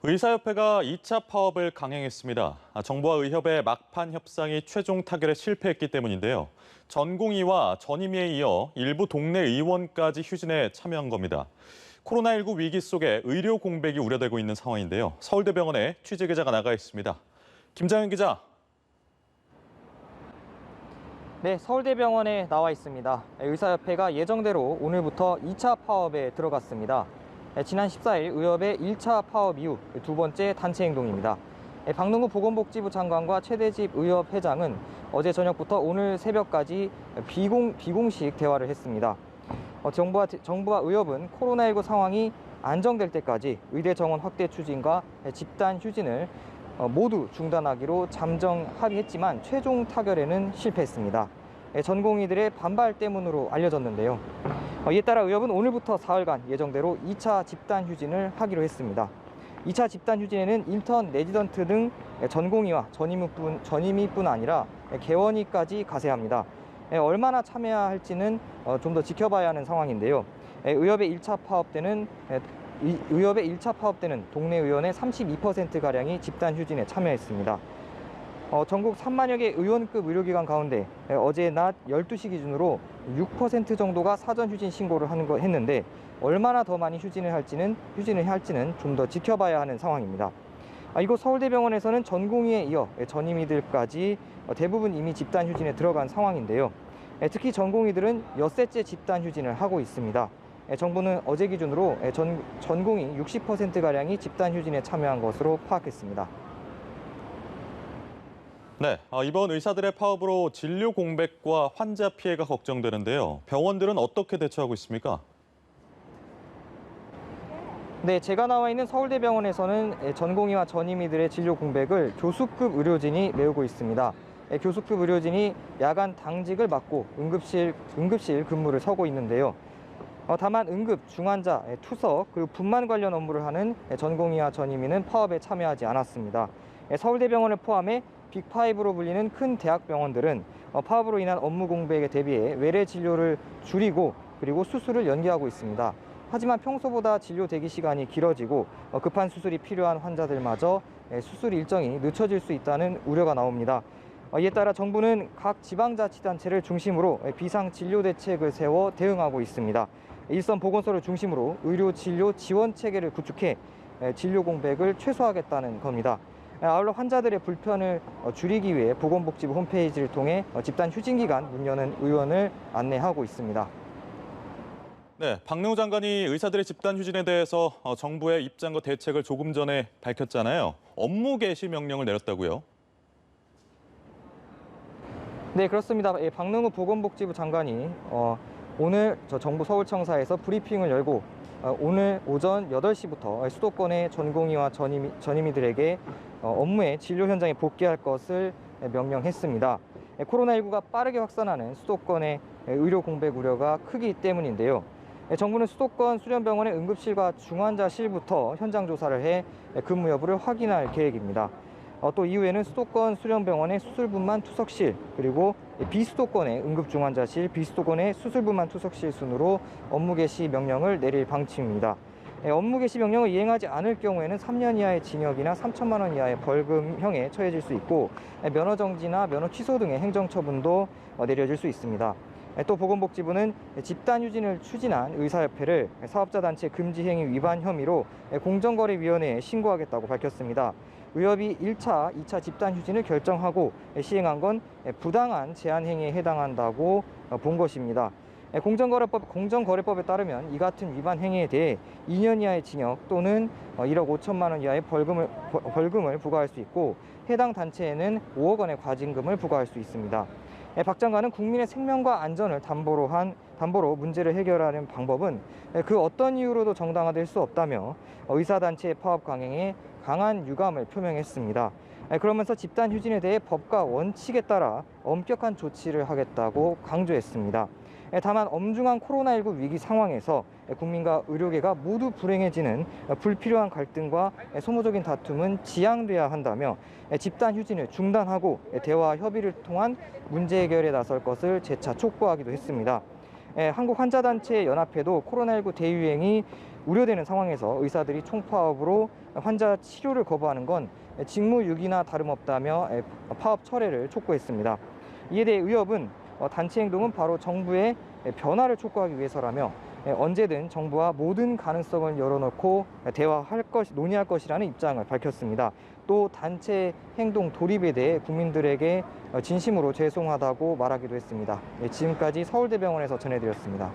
의사협회가 2차 파업을 강행했습니다. 정부와 의협의 막판 협상이 최종 타결에 실패했기 때문인데요. 전공의와 전임의에 이어 일부 동네 의원까지 휴진에 참여한 겁니다. 코로나19 위기 속에 의료 공백이 우려되고 있는 상황인데요. 서울대병원에 취재기자가 나가 있습니다. 김장현 기자. 네, 서울대병원에 나와 있습니다. 의사협회가 예정대로 오늘부터 2차 파업에 들어갔습니다. 지난 14일 의협의 1차 파업 이후 두 번째 단체 행동입니다. 박능후 보건복지부 장관과 최대집 의협 회장은 어제 저녁부터 오늘 새벽까지 비공식 대화를 했습니다. 정부와 의협은 코로나19 상황이 안정될 때까지 의대 정원 확대 추진과 집단 휴진을 모두 중단하기로 잠정 합의했지만 최종 타결에는 실패했습니다. 전공의들의 반발 때문으로 알려졌는데요. 이에 따라 의협은 오늘부터 사흘간 예정대로 2차 집단 휴진을 하기로 했습니다. 2차 집단 휴진에는 인턴, 레지던트 등 전공의와 전임의뿐 아니라 개원의까지 가세합니다. 얼마나 참여할지는 좀 더 지켜봐야 하는 상황인데요. 의협의 1차 파업 때는 동네 의원의 32%가량이 집단 휴진에 참여했습니다. 전국 3만여 개 의원급 의료기관 가운데 어제 낮 12시 기준으로 6% 정도가 사전 휴진 신고를 했는데 얼마나 더 많이 휴진을 할지는 좀 더 지켜봐야 하는 상황입니다. 이곳 서울대병원에서는 전공의에 이어 전임의들까지 대부분 이미 집단 휴진에 들어간 상황인데요. 특히 전공의들은 엿새째 집단 휴진을 하고 있습니다. 정부는 어제 기준으로 전공의 60%가량이 집단 휴진에 참여한 것으로 파악했습니다. 네, 이번 의사들의 파업으로 진료 공백과 환자 피해가 걱정되는데요. 병원들은 어떻게 대처하고 있습니까? 네, 제가 나와 있는 서울대병원에서는 전공의와 전임의들의 진료 공백을 교수급 의료진이 메우고 있습니다. 교수급 의료진이 야간 당직을 맡고 응급실 근무를 서고 있는데요. 다만 응급, 중환자, 투석, 그리고 분만 관련 업무를 하는 전공의와 전임의는 파업에 참여하지 않았습니다. 서울대병원을 포함해 빅5로 불리는 큰 대학병원들은 파업으로 인한 업무 공백에 대비해 외래 진료를 줄이고 그리고 수술을 연기하고 있습니다. 하지만 평소보다 진료 대기 시간이 길어지고 급한 수술이 필요한 환자들마저 수술 일정이 늦춰질 수 있다는 우려가 나옵니다. 이에 따라 정부는 각 지방자치단체를 중심으로 비상진료 대책을 세워 대응하고 있습니다. 일선 보건소를 중심으로 의료 진료 지원 체계를 구축해 진료 공백을 최소화하겠다는 겁니다. 아울러 환자들의 불편을 줄이기 위해 보건복지부 홈페이지를 통해 집단 휴진 기간 문 여는 의원을 안내하고 있습니다. 네, 박능후 장관이 의사들의 집단 휴진에 대해서 정부의 입장과 대책을 조금 전에 밝혔잖아요. 업무 개시 명령을 내렸다고요? 네, 그렇습니다. 박능후 보건복지부 장관이 오늘 정부 서울청사에서 브리핑을 열고 오늘 오전 8시부터 수도권의 전공의와 전임의들에게 업무에 진료 현장에 복귀할 것을 명령했습니다. 코로나19가 빠르게 확산하는 수도권의 의료 공백 우려가 크기 때문인데요. 정부는 수도권 수련병원의 응급실과 중환자실부터 현장 조사를 해 근무 여부를 확인할 계획입니다. 또 이후에는 수도권 수련병원의 수술분만 투석실, 그리고 비수도권의 응급중환자실, 비수도권의 수술분만 투석실 순으로 업무 개시 명령을 내릴 방침입니다. 업무 개시 명령을 이행하지 않을 경우에는 3년 이하의 징역이나 3천만 원 이하의 벌금형에 처해질 수 있고 면허 정지나 면허 취소 등의 행정처분도 내려질 수 있습니다. 또 보건복지부는 집단 휴진을 추진한 의사협회를 사업자단체 금지행위 위반 혐의로 공정거래위원회에 신고하겠다고 밝혔습니다. 의협이 1차, 2차 집단 휴진을 결정하고 시행한 건 부당한 제한 행위에 해당한다고 본 것입니다. 공정거래법에 따르면 이 같은 위반 행위에 대해 2년 이하의 징역 또는 1억 5천만 원 이하의 벌금을 부과할 수 있고 해당 단체에는 5억 원의 과징금을 부과할 수 있습니다. 박 장관은 국민의 생명과 안전을 담보로 문제를 해결하는 방법은 그 어떤 이유로도 정당화될 수 없다며 의사단체의 파업 강행에 강한 유감을 표명했습니다. 그러면서 집단 휴진에 대해 법과 원칙에 따라 엄격한 조치를 하겠다고 강조했습니다. 다만 엄중한 코로나19 위기 상황에서 국민과 의료계가 모두 불행해지는 불필요한 갈등과 소모적인 다툼은 지양돼야 한다며 집단 휴진을 중단하고 대화와 협의를 통한 문제 해결에 나설 것을 재차 촉구하기도 했습니다. 한국환자단체연합회도 코로나19 대유행이 우려되는 상황에서 의사들이 총파업으로 환자 치료를 거부하는 건 직무유기나 다름없다며 파업 철회를 촉구했습니다. 이에 대해 의협은 단체 행동은 바로 정부의 변화를 촉구하기 위해서라며 언제든 정부와 모든 가능성을 열어놓고 논의할 것이라는 입장을 밝혔습니다. 또 단체 행동 돌입에 대해 국민들에게 진심으로 죄송하다고 말하기도 했습니다. 지금까지 서울대병원에서 전해드렸습니다.